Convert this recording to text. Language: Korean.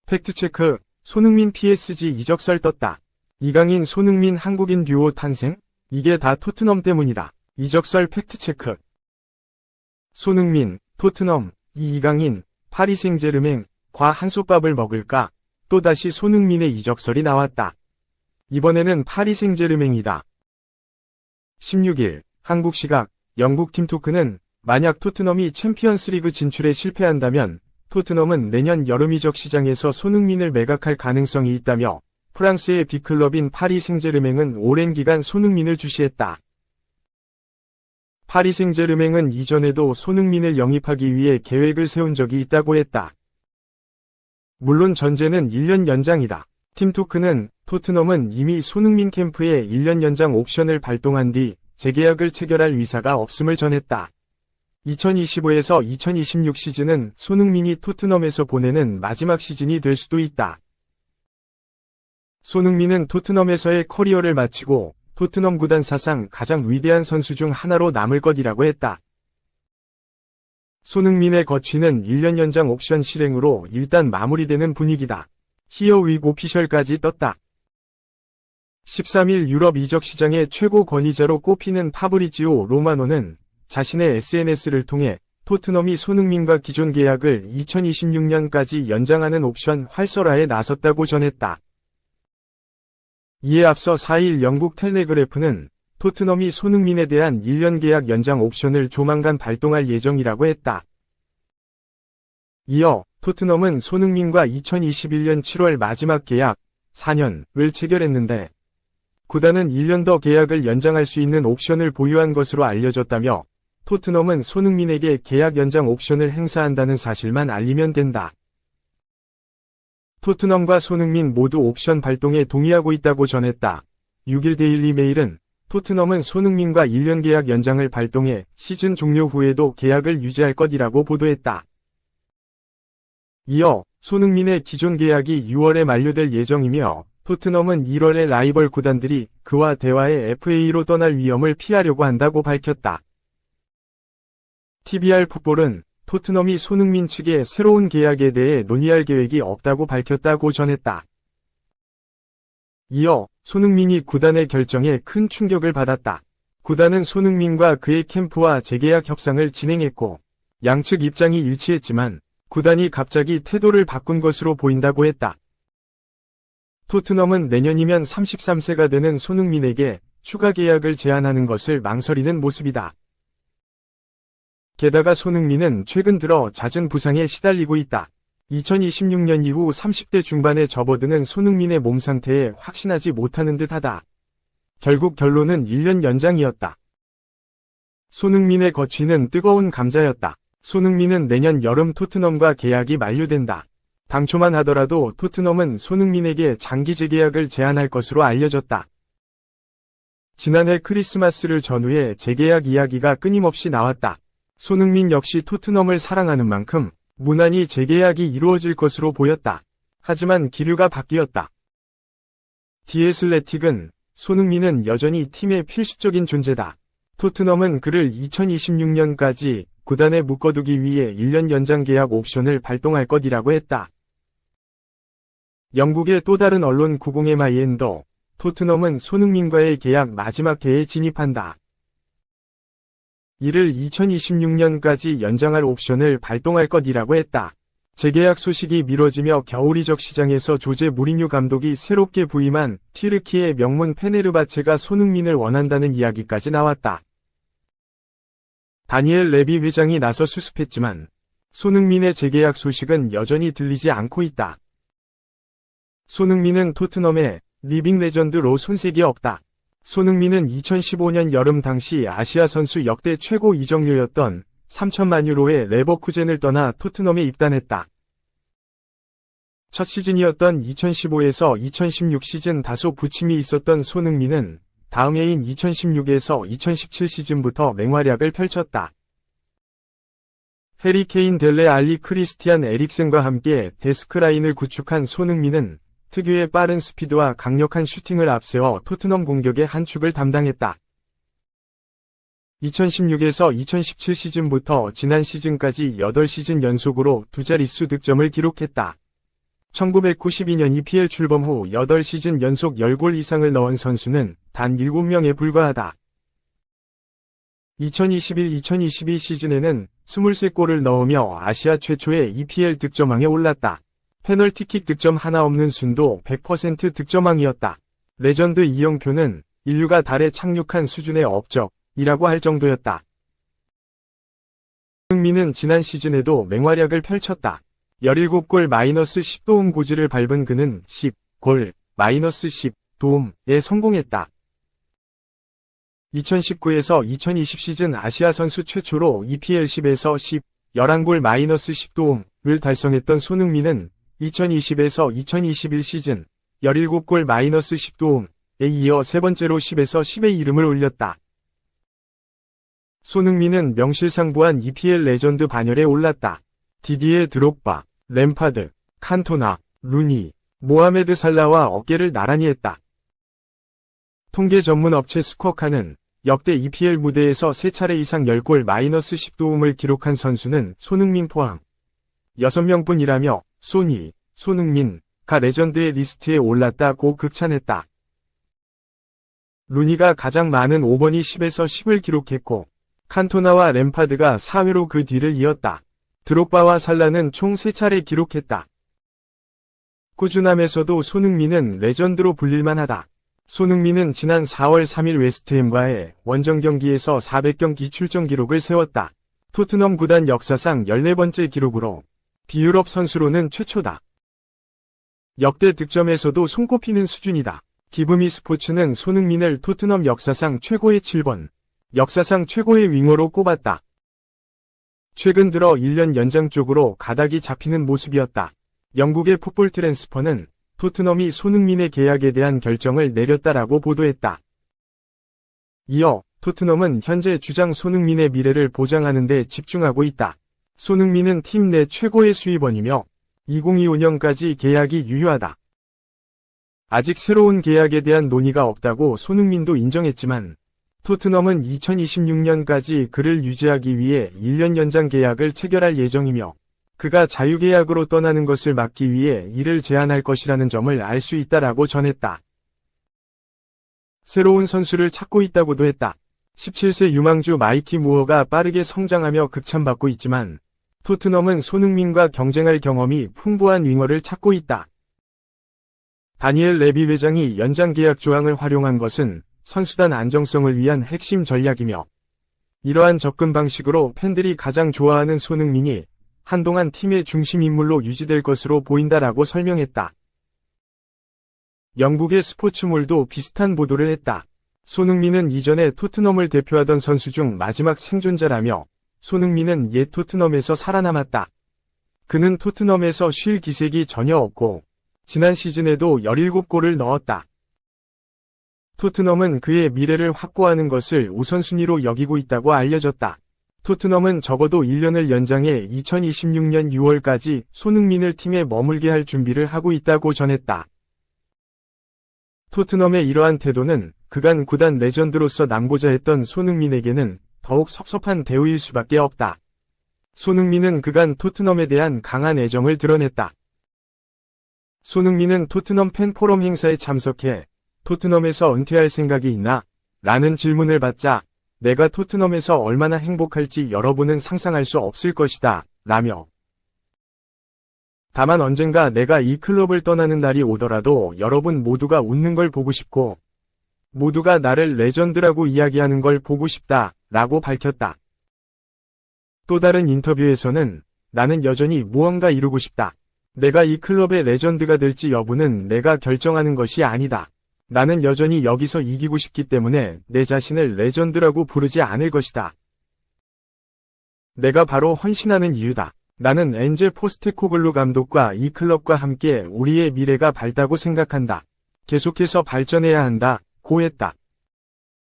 팩트체크, 손흥민 PSG 이적설 떴다. 이강인 손흥민 한국인 듀오 탄생? 이게 다 토트넘 때문이다. 이적설 팩트체크. 손흥민, 토트넘, 이강인, 파리 생제르맹, 과 한솥밥을 먹을까? 또다시 손흥민의 이적설이 나왔다. 이번에는 파리 생제르맹이다. 16일, 한국 시각, 영국 팀토크는 만약 토트넘이 챔피언스리그 진출에 실패한다면 토트넘은 내년 여름 이적 시장에서 손흥민을 매각할 가능성이 있다며 프랑스의 빅클럽인 파리 생제르맹은 오랜 기간 손흥민을 주시했다. 파리 생제르맹은 이전에도 손흥민을 영입하기 위해 계획을 세운 적이 있다고 했다. 물론 전제는 1년 연장이다. 팀토크는 토트넘은 이미 손흥민 캠프에 1년 연장 옵션을 발동한 뒤 재계약을 체결할 의사가 없음을 전했다. 2025에서 2026 시즌은 손흥민이 토트넘에서 보내는 마지막 시즌이 될 수도 있다. 손흥민은 토트넘에서의 커리어를 마치고 토트넘 구단 사상 가장 위대한 선수 중 하나로 남을 것이라고 했다. 손흥민의 거취는 1년 연장 옵션 실행으로 일단 마무리되는 분위기다. 히어 윅 오피셜까지 떴다. 13일 유럽 이적 시장의 최고 권위자로 꼽히는 파브리지오 로마노는 자신의 SNS를 통해 토트넘이 손흥민과 기존 계약을 2026년까지 연장하는 옵션 활성화에 나섰다고 전했다. 이에 앞서 4일 영국 텔레그래프는 토트넘이 손흥민에 대한 1년 계약 연장 옵션을 조만간 발동할 예정이라고 했다. 이어 토트넘은 손흥민과 2021년 7월 마지막 계약 4년을 체결했는데 구단은 1년 더 계약을 연장할 수 있는 옵션을 보유한 것으로 알려졌다며 토트넘은 손흥민에게 계약 연장 옵션을 행사한다는 사실만 알리면 된다. 토트넘과 손흥민 모두 옵션 발동에 동의하고 있다고 전했다. 6일 데일리 메일은 토트넘은 손흥민과 1년 계약 연장을 발동해 시즌 종료 후에도 계약을 유지할 것이라고 보도했다. 이어 손흥민의 기존 계약이 6월에 만료될 예정이며 토트넘은 1월에 라이벌 구단들이 그와 대화해 FA로 떠날 위험을 피하려고 한다고 밝혔다. TBR 풋볼은 토트넘이 손흥민 측의 새로운 계약에 대해 논의할 계획이 없다고 밝혔다고 전했다. 이어 손흥민이 구단의 결정에 큰 충격을 받았다. 구단은 손흥민과 그의 캠프와 재계약 협상을 진행했고 양측 입장이 일치했지만 구단이 갑자기 태도를 바꾼 것으로 보인다고 했다. 토트넘은 내년이면 33세가 되는 손흥민에게 추가 계약을 제안하는 것을 망설이는 모습이다. 게다가 손흥민은 최근 들어 잦은 부상에 시달리고 있다. 2026년 이후 30대 중반에 접어드는 손흥민의 몸 상태에 확신하지 못하는 듯하다. 결국 결론은 1년 연장이었다. 손흥민의 거취는 뜨거운 감자였다. 손흥민은 내년 여름 토트넘과 계약이 만료된다. 당초만 하더라도 토트넘은 손흥민에게 장기 재계약을 제안할 것으로 알려졌다. 지난해 크리스마스를 전후해 재계약 이야기가 끊임없이 나왔다. 손흥민 역시 토트넘을 사랑하는 만큼 무난히 재계약이 이루어질 것으로 보였다. 하지만 기류가 바뀌었다. 디애슬레틱은 손흥민은 여전히 팀의 필수적인 존재다. 토트넘은 그를 2026년까지 구단에 묶어두기 위해 1년 연장 계약 옵션을 발동할 것이라고 했다. 영국의 또 다른 언론 90MIN도 토트넘은 손흥민과의 계약 마지막 해에 진입한다. 이를 2026년까지 연장할 옵션을 발동할 것이라고 했다. 재계약 소식이 미뤄지며 겨울 이적 시장에서 조제 무리뉴 감독이 새롭게 부임한 튀르키의 명문 페네르바체가 손흥민을 원한다는 이야기까지 나왔다. 다니엘 레비 회장이 나서 수습했지만 손흥민의 재계약 소식은 여전히 들리지 않고 있다. 손흥민은 토트넘의 리빙 레전드로 손색이 없다. 손흥민은 2015년 여름 당시 아시아 선수 역대 최고 이적료였던 3천만 유로의 레버쿠젠을 떠나 토트넘에 입단했다. 첫 시즌이었던 2015에서 2016 시즌 다소 부침이 있었던 손흥민은 다음 해인 2016에서 2017 시즌부터 맹활약을 펼쳤다. 해리 케인, 델레 알리, 크리스티안 에릭센과 함께 데스크라인을 구축한 손흥민은 특유의 빠른 스피드와 강력한 슈팅을 앞세워 토트넘 공격의 한 축을 담당했다. 2016에서 2017 시즌부터 지난 시즌까지 8시즌 연속으로 두 자릿수 득점을 기록했다. 1992년 EPL 출범 후 8시즌 연속 10골 이상을 넣은 선수는 단 7명에 불과하다. 2021-2022 시즌에는 23골을 넣으며 아시아 최초의 EPL 득점왕에 올랐다. 페널티킥 득점 하나 없는 순도 100% 득점왕이었다. 레전드 이영표는 인류가 달에 착륙한 수준의 업적이라고 할 정도였다. 손흥민은 지난 시즌에도 맹활약을 펼쳤다. 17골 -10도움 고지를 밟은 그는 10골 -10도움에 성공했다. 2019에서 2020 시즌 아시아 선수 최초로 EPL 10에서 10, 11골 -10도움을 달성했던 손흥민은 2020에서 2021 시즌 17골 -10도움에 이어 세 번째로 10에서 10의 이름을 올렸다. 손흥민은 명실상부한 EPL 레전드 반열에 올랐다. 디디에 드록바, 램파드, 칸토나, 루니, 모하메드 살라와 어깨를 나란히 했다. 통계 전문 업체 스쿼카는 역대 EPL 무대에서 3차례 이상 10골 -10도움을 기록한 선수는 손흥민 포함 6명뿐이라며 소니, 손흥민가 레전드의 리스트에 올랐다고 극찬했다. 루니가 가장 많은 5번이 10에서 10을 기록했고 칸토나와 램파드가 4회로 그 뒤를 이었다. 드록바와 살라는 총 3차례 기록했다. 꾸준함에서도 손흥민은 레전드로 불릴만하다. 손흥민은 지난 4월 3일 웨스트햄과의 원정 경기에서 400경기 출전 기록을 세웠다. 토트넘 구단 역사상 14번째 기록으로 비유럽 선수로는 최초다. 역대 득점에서도 손꼽히는 수준이다. 기브미 스포츠는 손흥민을 토트넘 역사상 최고의 7번, 역사상 최고의 윙어로 꼽았다. 최근 들어 1년 연장 쪽으로 가닥이 잡히는 모습이었다. 영국의 풋볼 트랜스퍼는 토트넘이 손흥민의 계약에 대한 결정을 내렸다라고 보도했다. 이어 토트넘은 현재 주장 손흥민의 미래를 보장하는 데 집중하고 있다. 손흥민은 팀 내 최고의 수입원이며 2025년까지 계약이 유효하다. 아직 새로운 계약에 대한 논의가 없다고 손흥민도 인정했지만 토트넘은 2026년까지 그를 유지하기 위해 1년 연장 계약을 체결할 예정이며 그가 자유계약으로 떠나는 것을 막기 위해 이를 제한할 것이라는 점을 알 수 있다라고 전했다. 새로운 선수를 찾고 있다고도 했다. 17세 유망주 마이키 무어가 빠르게 성장하며 극찬받고 있지만 토트넘은 손흥민과 경쟁할 경험이 풍부한 윙어를 찾고 있다. 다니엘 레비 회장이 연장 계약 조항을 활용한 것은 선수단 안정성을 위한 핵심 전략이며 이러한 접근 방식으로 팬들이 가장 좋아하는 손흥민이 한동안 팀의 중심 인물로 유지될 것으로 보인다라고 설명했다. 영국의 스포츠몰도 비슷한 보도를 했다. 손흥민은 이전에 토트넘을 대표하던 선수 중 마지막 생존자라며 손흥민은 옛 토트넘에서 살아남았다. 그는 토트넘에서 쉴 기색이 전혀 없고 지난 시즌에도 17골을 넣었다. 토트넘은 그의 미래를 확보하는 것을 우선순위로 여기고 있다고 알려졌다. 토트넘은 적어도 1년을 연장해 2026년 6월까지 손흥민을 팀에 머물게 할 준비를 하고 있다고 전했다. 토트넘의 이러한 태도는 그간 구단 레전드로서 남고자 했던 손흥민에게는 더욱 섭섭한 대우일 수밖에 없다. 손흥민은 그간 토트넘에 대한 강한 애정을 드러냈다. 손흥민은 토트넘 팬 포럼 행사에 참석해 토트넘에서 은퇴할 생각이 있나? 라는 질문을 받자 내가 토트넘에서 얼마나 행복할지 여러분은 상상할 수 없을 것이다. 라며 다만 언젠가 내가 이 클럽을 떠나는 날이 오더라도 여러분 모두가 웃는 걸 보고 싶고 모두가 나를 레전드라고 이야기하는 걸 보고 싶다. 라고 밝혔다. 또 다른 인터뷰에서는 나는 여전히 무언가 이루고 싶다. 내가 이 클럽의 레전드가 될지 여부는 내가 결정하는 것이 아니다. 나는 여전히 여기서 이기고 싶기 때문에 내 자신을 레전드라고 부르지 않을 것이다. 내가 바로 헌신하는 이유다. 나는 엔제 포스테코글루 감독과 이 클럽과 함께 우리의 미래가 밝다고 생각한다. 계속해서 발전해야 한다. 고 했다.